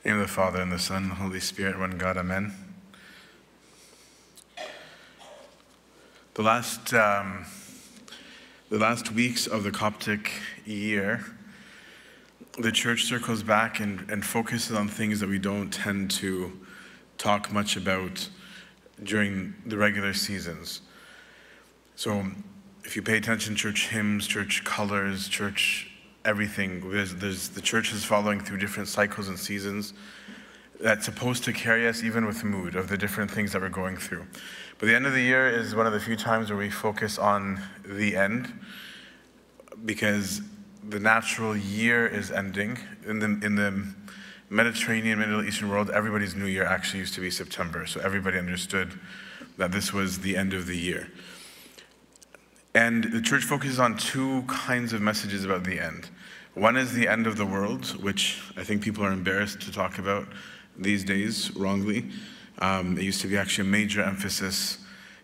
In the name of the Father, and the Son, and the Holy Spirit, one God, amen. The last weeks of the Coptic year, the church circles back and focuses on things that we don't tend to talk much about during the regular seasons. So if you pay attention, church hymns, church colors, church everything, the church is following through different cycles and seasons that's supposed to carry us even with mood of the different things that we're going through. But the end of the year is one of the few times where we focus on the end, because the natural year is ending. In the Mediterranean, Middle Eastern world, everybody's New Year actually used to be September, so everybody understood that this was the end of the year. And the church focuses on two kinds of messages about the end. One is the end of the world, which I think people are embarrassed to talk about these days, wrongly. It used to be actually a major emphasis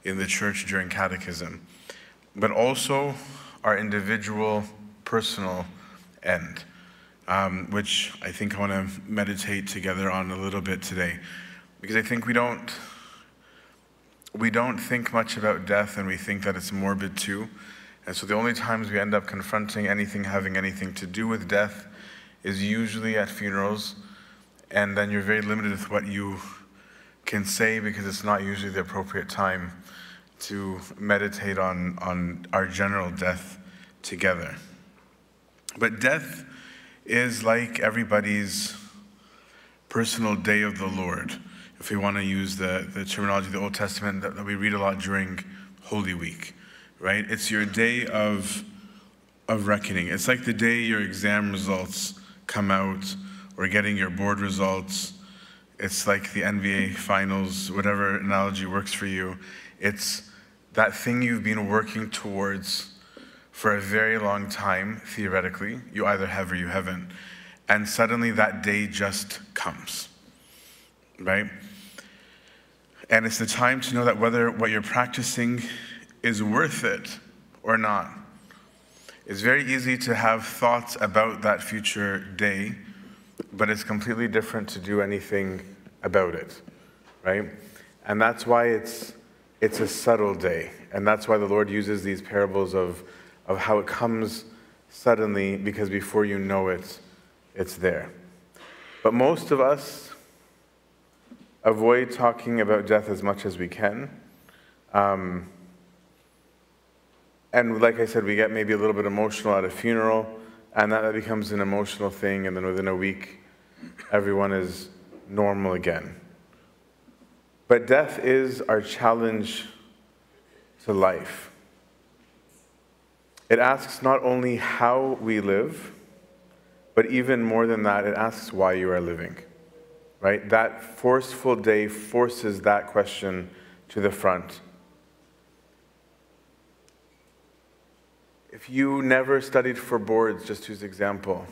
in the church during catechism. But also our individual, personal end, which I think I want to meditate together on a little bit today. Because I think we don't think much about death, and we think that it's morbid too. And so the only times we end up confronting anything having anything to do with death is usually at funerals, and then you're very limited with what you can say, because it's not usually the appropriate time to meditate on our general death together. But death is like everybody's personal day of the Lord, if we want to use the terminology of the Old Testament that we read a lot during Holy Week, right? It's your day of reckoning. It's like the day your exam results come out, or getting your board results. It's like the NBA finals, whatever analogy works for you. It's that thing you've been working towards for a very long time, theoretically. You either have or you haven't. And suddenly that day just comes, right? And it's the time to know that whether what you're practicing is worth it or not. It's very easy to have thoughts about that future day, but it's completely different to do anything about it, right? And that's why it's a subtle day. And that's why the Lord uses these parables of how it comes suddenly, because before you know it, it's there. But most of us avoid talking about death as much as we can. And like I said, we get maybe a little bit emotional at a funeral, and that becomes an emotional thing, and then within a week, everyone is normal again. But death is our challenge to life. It asks not only how we live, but even more than that, it asks why you are living, right? That forceful day forces that question to the front. If you never studied for boards, just to use example,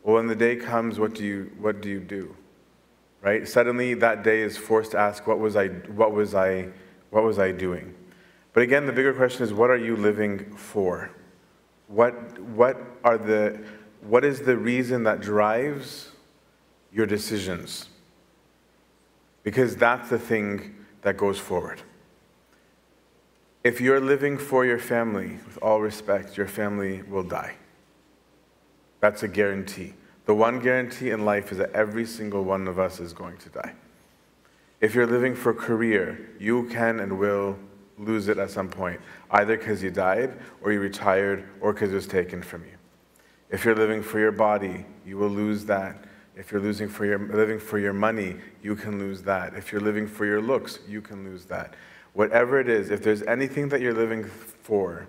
well, when the day comes, what do you do? Right? Suddenly that day is forced to ask, what was I doing? But again, the bigger question is, what are you living for? What is the reason that drives your decisions? Because that's the thing that goes forward. If you're living for your family, with all respect, your family will die. That's a guarantee. The one guarantee in life is that every single one of us is going to die. If you're living for career, you can and will lose it at some point, either because you died, or you retired, or because it was taken from you. If you're living for your body, you will lose that. If you're living for your money, you can lose that. If you're living for your looks, you can lose that. Whatever it is, if there's anything that you're living for,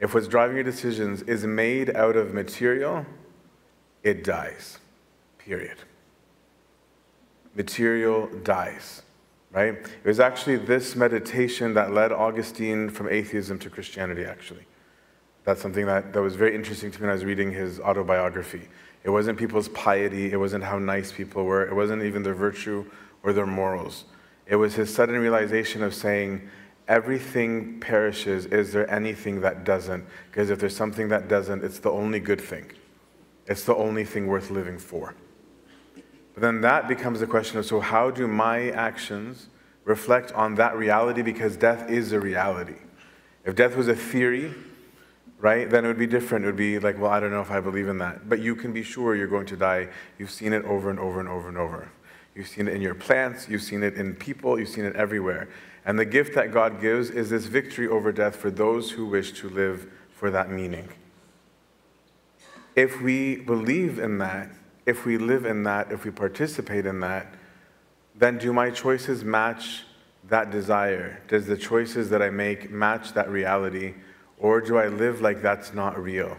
if what's driving your decisions is made out of material, it dies, period. Material dies, right? It was actually this meditation that led Augustine from atheism to Christianity, actually. That's something that was very interesting to me when I was reading his autobiography. It wasn't people's piety, it wasn't how nice people were, it wasn't even their virtue or their morals. It was his sudden realization of saying, everything perishes, is there anything that doesn't? Because if there's something that doesn't, it's the only good thing. It's the only thing worth living for. But then that becomes the question of, so how do my actions reflect on that reality? Because death is a reality. If death was a theory, right, then it would be different. It would be like, well, I don't know if I believe in that. But you can be sure you're going to die. You've seen it over and over and over and over. You've seen it in your plants. You've seen it in people. You've seen it everywhere. And the gift that God gives is this victory over death for those who wish to live for that meaning. If we believe in that, if we live in that, if we participate in that, then do my choices match that desire? Does the choices that I make match that reality? Or do I live like that's not real?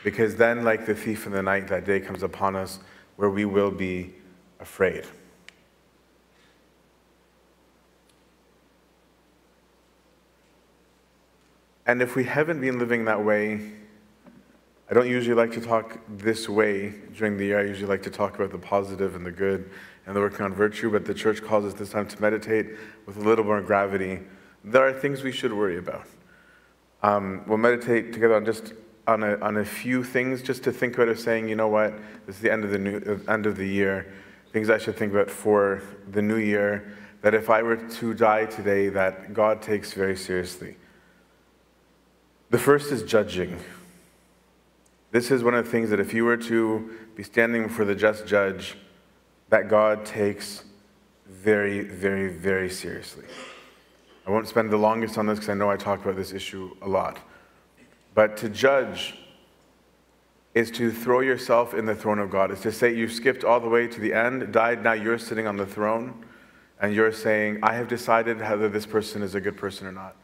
Because then, like the thief in the night, that day comes upon us where we will be afraid. And if we haven't been living that way, I don't usually like to talk this way during the year. I usually like to talk about the positive and the good and the working on virtue, but the church calls us this time to meditate with a little more gravity. There are things we should worry about. We'll meditate together on a few things, just to think about it, saying, you know what, this is the end of the year, things I should think about for the new year, that if I were to die today, that God takes very seriously. The first is judging. This is one of the things that if you were to be standing before the just judge, that God takes very, very, very seriously. I won't spend the longest on this because I know I talk about this issue a lot. But to judge is to throw yourself in the throne of God. It's to say you skipped all the way to the end, died, now you're sitting on the throne, and you're saying, I have decided whether this person is a good person or not.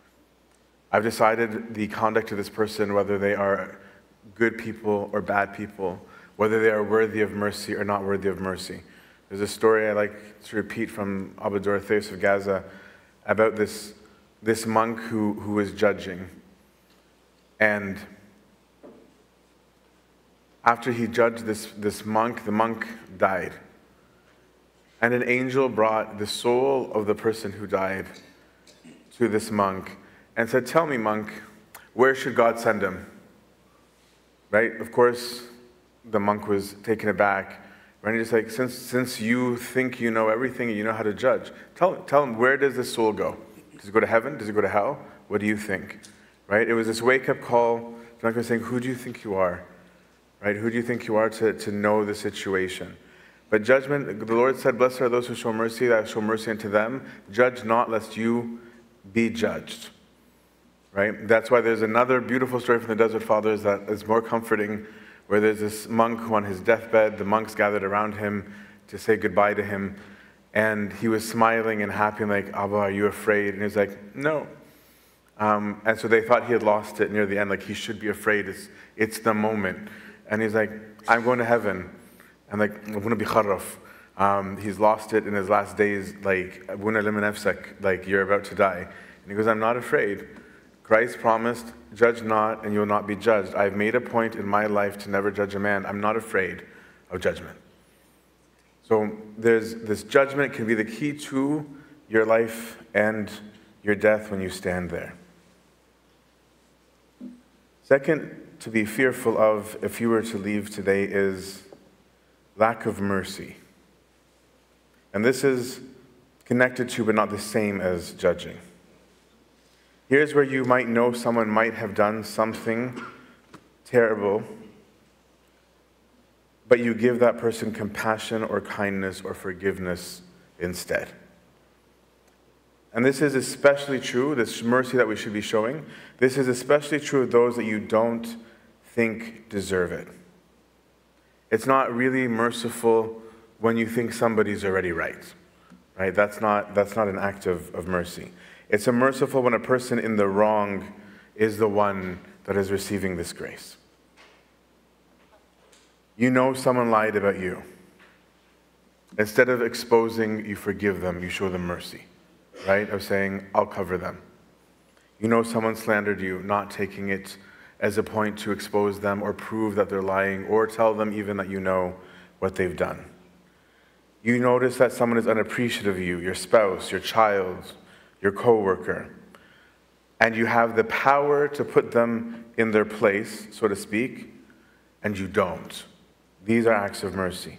I've decided the conduct of this person, whether they are good people or bad people, whether they are worthy of mercy or not worthy of mercy. There's a story I like to repeat from Abu Dorotheus of Gaza about this monk who was judging. And after he judged this monk, the monk died. And an angel brought the soul of the person who died to this monk and said, tell me, monk, where should God send him? Right? Of course, the monk was taken aback. Right? And he's like, since you think you know everything and you know how to judge, tell him, where does this soul go? Does it go to heaven? Does it go to hell? What do you think? Right? It was this wake-up call. The monk was saying, who do you think you are? Right? Who do you think you are to know the situation? But judgment, the Lord said, blessed are those who show mercy, that I show mercy unto them. Judge not, lest you be judged. Right? That's why there's another beautiful story from the Desert Fathers that is more comforting, where there's this monk who on his deathbed, the monks gathered around him to say goodbye to him, and he was smiling and happy, and like, Abba, are you afraid? And he was like, no. And so they thought he had lost it near the end, like he should be afraid, it's the moment. And he's like, I'm going to heaven. And like, I'm going to be kharraf. He's lost it in his last days, like, you're about to die. And he goes, I'm not afraid. Christ promised, judge not and you will not be judged. I've made a point in my life to never judge a man. I'm not afraid of judgment. So there's this judgment can be the key to your life and your death when you stand there. Second, to be fearful of if you were to leave today is lack of mercy. And this is connected to but not the same as judging. Here's where you might know someone might have done something terrible, but you give that person compassion or kindness or forgiveness instead. And this is especially true, this mercy that we should be showing, this is especially true of those that you don't think deserve it. It's not really merciful when you think somebody's already right? That's not an act of mercy. It's merciful when a person in the wrong is the one that is receiving this grace. You know someone lied about you. Instead of exposing, you forgive them, you show them mercy, right? Of saying, I'll cover them. You know someone slandered you, not taking it as a point to expose them or prove that they're lying or tell them even that you know what they've done. You notice that someone is unappreciative of you, your spouse, your child, your coworker, and you have the power to put them in their place, so to speak, and you don't. These are acts of mercy.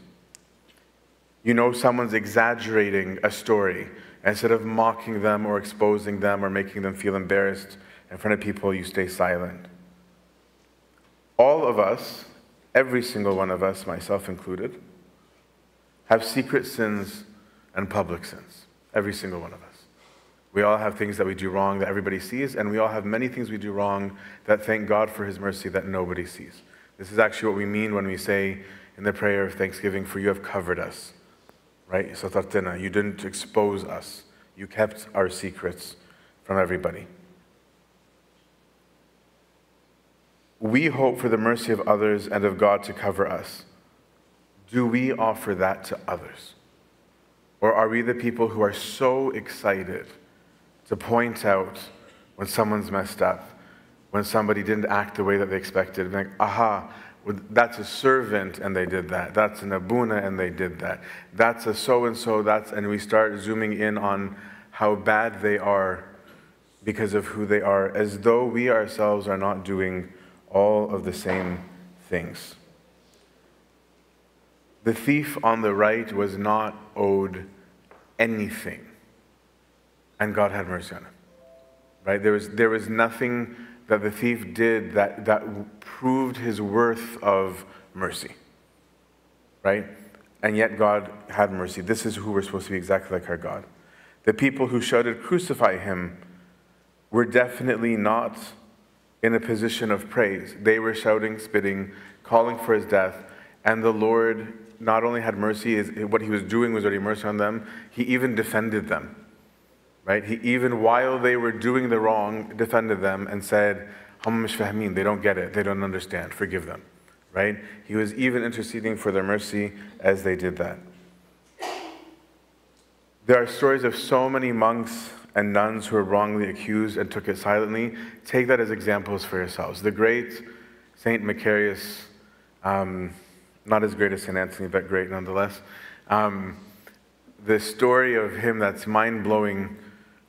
You know someone's exaggerating a story. Instead of mocking them or exposing them or making them feel embarrassed in front of people, you stay silent. All of us, every single one of us, myself included, have secret sins and public sins. Every single one of us. We all have things that we do wrong that everybody sees, and we all have many things we do wrong that, thank God for His mercy, that nobody sees. This is actually what we mean when we say in the prayer of thanksgiving, for you have covered us. Right? Satartena, you didn't expose us. You kept our secrets from everybody. We hope for the mercy of others and of God to cover us. Do we offer that to others? Or are we the people who are so excited to point out when someone's messed up, when somebody didn't act the way that they expected? Like, aha, that's a servant and they did that. That's an abuna and they did that. That's a so-and-so, and we start zooming in on how bad they are because of who they are, as though we ourselves are not doing all of the same things. The thief on the right was not owed anything, and God had mercy on him. Right? There was nothing that the thief did that proved his worth of mercy. Right? And yet God had mercy. This is who we're supposed to be, exactly like our God. The people who shouted, "Crucify him," were definitely not in a position of praise. They were shouting, spitting, calling for his death, and the Lord not only had mercy, what he was doing was already mercy on them, he even defended them. Right? He even, while they were doing the wrong, defended them and said, they don't get it, they don't understand, forgive them. Right? He was even interceding for their mercy as they did that. There are stories of so many monks and nuns who were wrongly accused and took it silently. Take that as examples for yourselves. The great Saint Macarius, not as great as Saint Anthony, but great nonetheless. The story of him that's mind-blowing,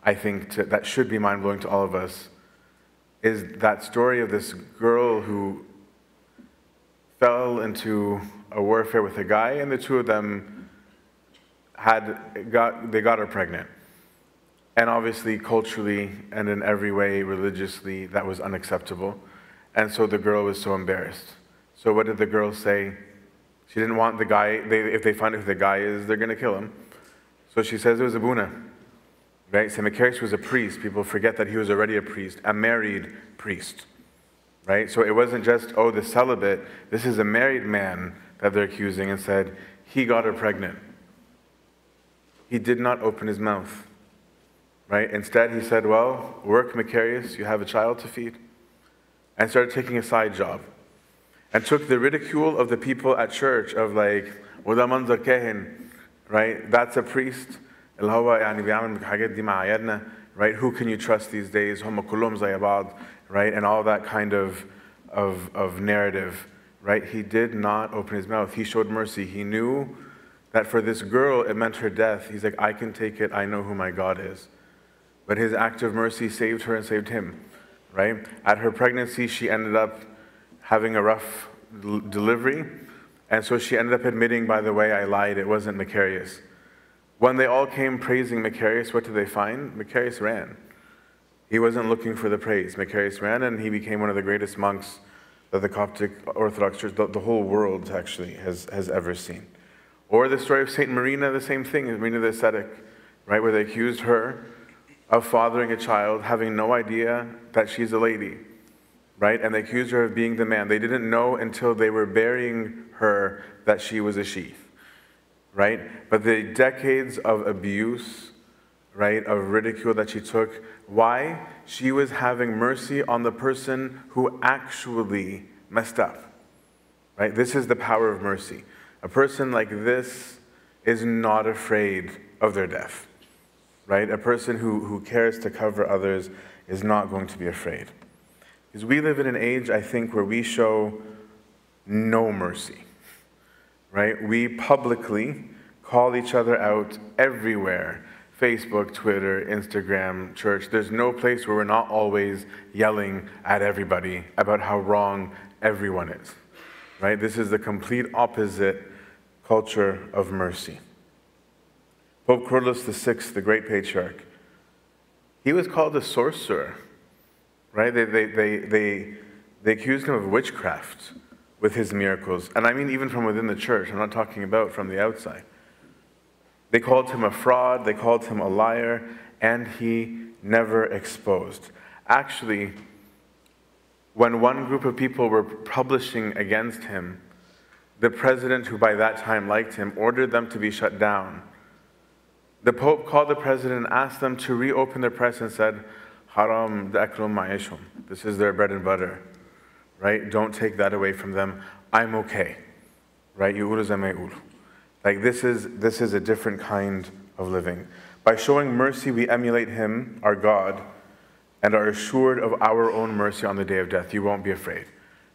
I think, that should be mind-blowing to all of us, is that story of this girl who fell into a warfare with a guy, and the two of them got her pregnant. And obviously, culturally and in every way, religiously, that was unacceptable. And so the girl was so embarrassed. So what did the girl say? She didn't want the guy, if they find out who the guy is, they're going to kill him. So she says it was Abuna. Right? Saint Macarius was a priest. People forget that he was already a priest, a married priest. Right? So it wasn't just, oh, the celibate. This is a married man that they're accusing, and said, he got her pregnant. He did not open his mouth. Right? Instead, he said, well, work, Macarius, you have a child to feed. And started taking a side job. And took the ridicule of the people at church of like, right? That's a priest. Right? Who can you trust these days? Right? And all that kind of narrative. Right? He did not open his mouth. He showed mercy. He knew that for this girl, it meant her death. He's like, I can take it. I know who my God is. But his act of mercy saved her and saved him. Right? At her pregnancy, she ended up having a rough delivery. And so she ended up admitting, by the way, I lied. It wasn't Macarius. When they all came praising Macarius, what did they find? Macarius ran. He wasn't looking for the praise. Macarius ran, and he became one of the greatest monks that the Coptic Orthodox Church, the whole world actually, has ever seen. Or the story of Saint Marina, the same thing, Marina the ascetic, right, where they accused her of fathering a child, having no idea that she's a lady, right? And they accused her of being the man. They didn't know until they were burying her that she was a she, right? But the decades of abuse, right, of ridicule that she took, why? She was having mercy on the person who actually messed up, right? This is the power of mercy. A person like this is not afraid of their death, right? A person who cares to cover others is not going to be afraid. Because we live in an age, I think, where we show no mercy, right? We publicly call each other out everywhere. Facebook, Twitter, Instagram, church. There's no place where we're not always yelling at everybody about how wrong everyone is, right? This is the complete opposite culture of mercy. Pope Carlos VI, the great patriarch, he was called a sorcerer, right? They accused him of witchcraft with his miracles. And I mean even from within the church. I'm not talking about from the outside. They called him a fraud, they called him a liar, and he never exposed. Actually, when one group of people were publishing against him, the president, who by that time liked him, ordered them to be shut down. The Pope called the president and asked them to reopen their press and said, Haram da'aklum ma'ishum. This is their bread and butter, right? Don't take that away from them. I'm okay, right? Like this is a different kind of living. By showing mercy, we emulate him, our God, and are assured of our own mercy on the day of death. You won't be afraid,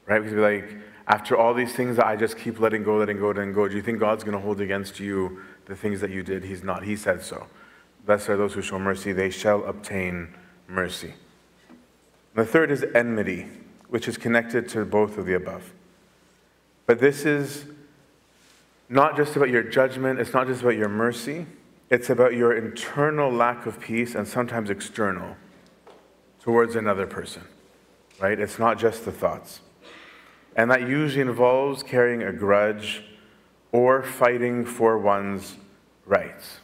right? Because we're like, after all these things that I just keep letting go, do you think God's going to hold against you the things that you did? He's not. He said so. Blessed are those who show mercy. They shall obtain mercy. And the third is enmity, which is connected to both of the above. But this is not just about your judgment. It's not just about your mercy. It's about your internal lack of peace and sometimes external towards another person, right? It's not just the thoughts. And that usually involves carrying a grudge or fighting for one's rights.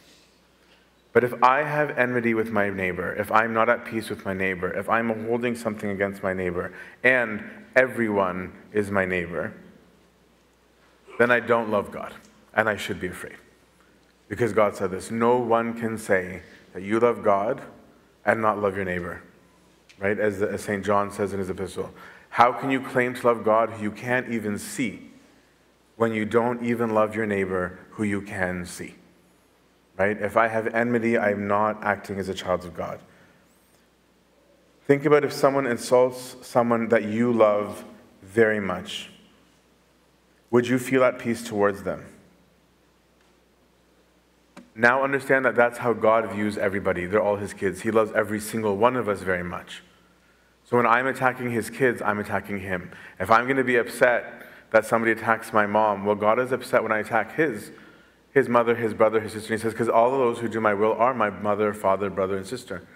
But if I have enmity with my neighbor, if I'm not at peace with my neighbor, if I'm holding something against my neighbor, and everyone is my neighbor, then I don't love God, and I should be afraid. Because God said this, no one can say that you love God and not love your neighbor, right? As St. John says in his epistle. How can you claim to love God who you can't even see when you don't even love your neighbor who you can see? Right? If I have enmity, I'm not acting as a child of God. Think about if someone insults someone that you love very much. Would you feel at peace towards them? Now understand that that's how God views everybody. They're all his kids. He loves every single one of us very much. So when I'm attacking his kids, I'm attacking him. If I'm going to be upset that somebody attacks my mom, well, God is upset when I attack his mother, his brother, his sister. And he says, because all of those who do my will are my mother, father, brother, and sister.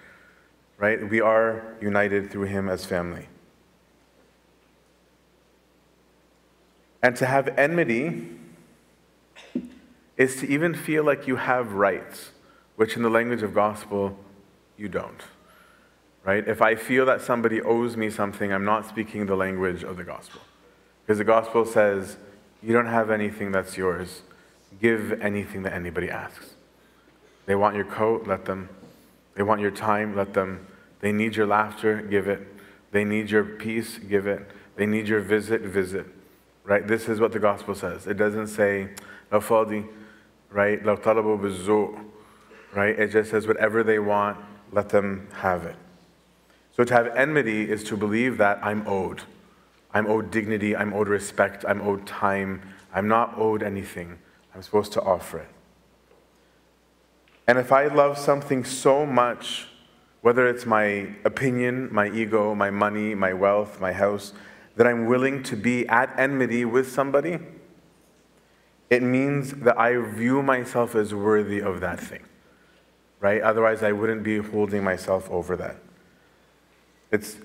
Right? We are united through him as family. And to have enmity is to even feel like you have rights, which in the language of gospel, you don't. Right? If I feel that somebody owes me something, I'm not speaking the language of the gospel. Because the gospel says, you don't have anything that's yours. Give anything that anybody asks. They want your coat, let them. They want your time, let them. They need your laughter, give it. They need your peace, give it. They need your visit, visit. Right? This is what the gospel says. It doesn't say, la fadi, right? La talabu bizu, right? It just says whatever they want, let them have it. So to have enmity is to believe that I'm owed. I'm owed dignity, I'm owed respect, I'm owed time. I'm not owed anything. I'm supposed to offer it. And if I love something so much, whether it's my opinion, my ego, my money, my wealth, my house, that I'm willing to be at enmity with somebody, it means that I view myself as worthy of that thing, right? Otherwise, I wouldn't be holding myself over that. It's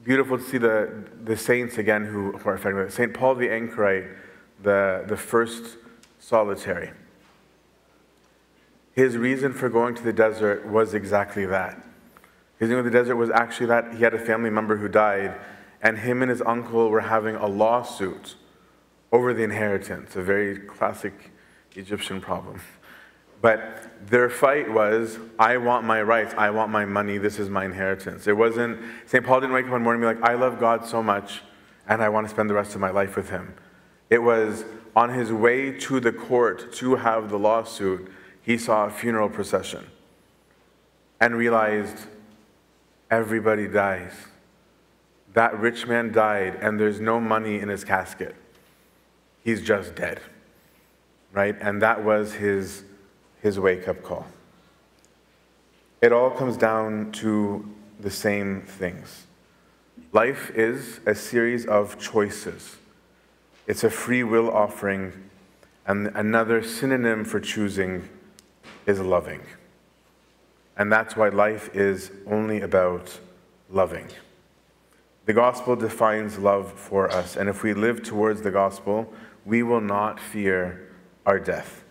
beautiful to see the saints again who are affected. St. Paul the Anchorite, the first solitary. His reason for going to the desert was exactly that. His reason to the desert was actually that he had a family member who died, and him and his uncle were having a lawsuit over the inheritance, a very classic Egyptian problem. But their fight was, I want my rights, I want my money, this is my inheritance. It wasn't, St. Paul didn't wake up one morning and be like, I love God so much, and I want to spend the rest of my life with him. It was on his way to the court to have the lawsuit, he saw a funeral procession and realized everybody dies. That rich man died, and there's no money in his casket. He's just dead, right? And that was his wake-up call. It all comes down to the same things. Life is a series of choices. It's a free will offering, and another synonym for choosing is loving. And that's why life is only about loving. The gospel defines love for us, and if we live towards the gospel, we will not fear our death,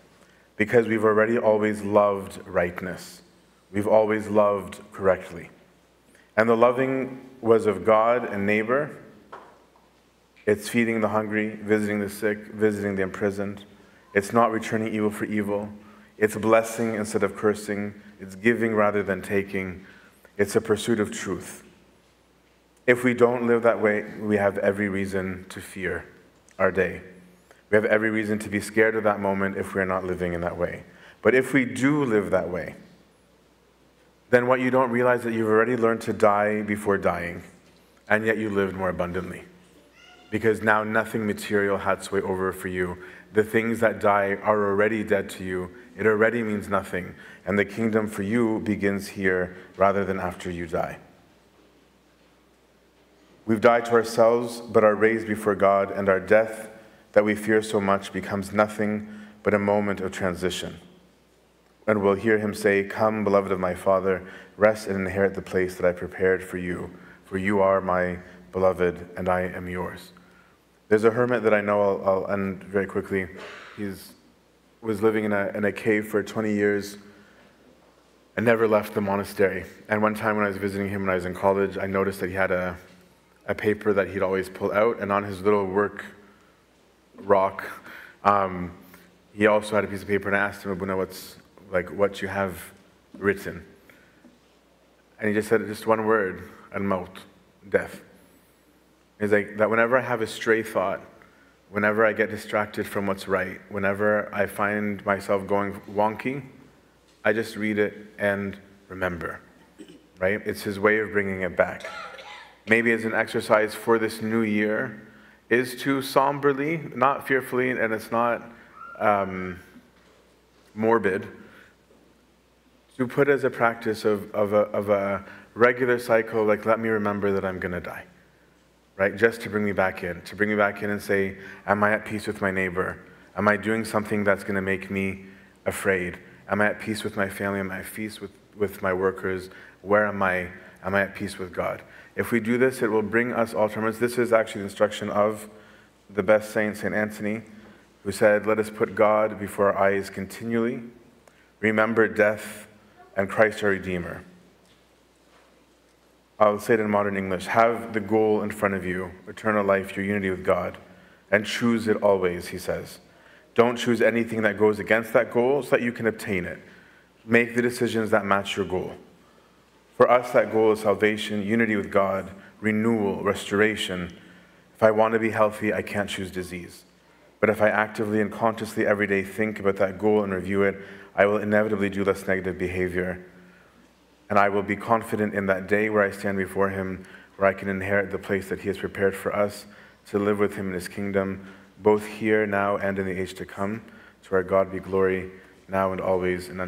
because we've already always loved rightness. We've always loved correctly. And the loving was of God and neighbor. It's feeding the hungry, visiting the sick, visiting the imprisoned. It's not returning evil for evil. It's blessing instead of cursing. It's giving rather than taking. It's a pursuit of truth. If we don't live that way, we have every reason to fear our day. We have every reason to be scared of that moment if we're not living in that way. But if we do live that way, then what you don't realize is that you've already learned to die before dying, and yet you lived more abundantly. Because now nothing material had sway over for you. The things that die are already dead to you. It already means nothing. And the kingdom for you begins here rather than after you die. We've died to ourselves, but are raised before God, and our death that we fear so much becomes nothing but a moment of transition. And we'll hear him say, "Come, beloved of my Father, rest and inherit the place that I prepared for you are my beloved, and I am yours." There's a hermit that I know, I'll end very quickly. He was living in a cave for 20 years and never left the monastery. And one time when I was visiting him when I was in college, I noticed that he had a paper that he'd always pull out, and on his little work rock, he also had a piece of paper, and I asked him, "Abuna, what you have written?" And he just said just one word, al-maut, death. He's like, that whenever I have a stray thought, whenever I get distracted from what's right, whenever I find myself going wonky, I just read it and remember, right? It's his way of bringing it back. Maybe as an exercise for this new year is to somberly, not fearfully, and it's not morbid, to put as a practice of a regular cycle, like, let me remember that I'm going to die, right? Just to bring me back in, and say, am I at peace with my neighbor? Am I doing something that's going to make me afraid? Am I at peace with my family? Am I at peace with my workers? Where am I? Am I at peace with God? If we do this, it will bring us all to remembrance. This is actually the instruction of the best saint, St. Anthony, who said, let us put God before our eyes continually, remember death and Christ our Redeemer. I'll say it in modern English. Have the goal in front of you, eternal life, your unity with God, and choose it always, he says. Don't choose anything that goes against that goal so that you can obtain it. Make the decisions that match your goal. For us, that goal is salvation, unity with God, renewal, restoration. If I want to be healthy, I can't choose disease. But if I actively and consciously every day think about that goal and review it, I will inevitably do less negative behavior. And I will be confident in that day where I stand before him, where I can inherit the place that he has prepared for us to live with him in his kingdom, both here, now, and in the age to come. To our God be glory, now and always, and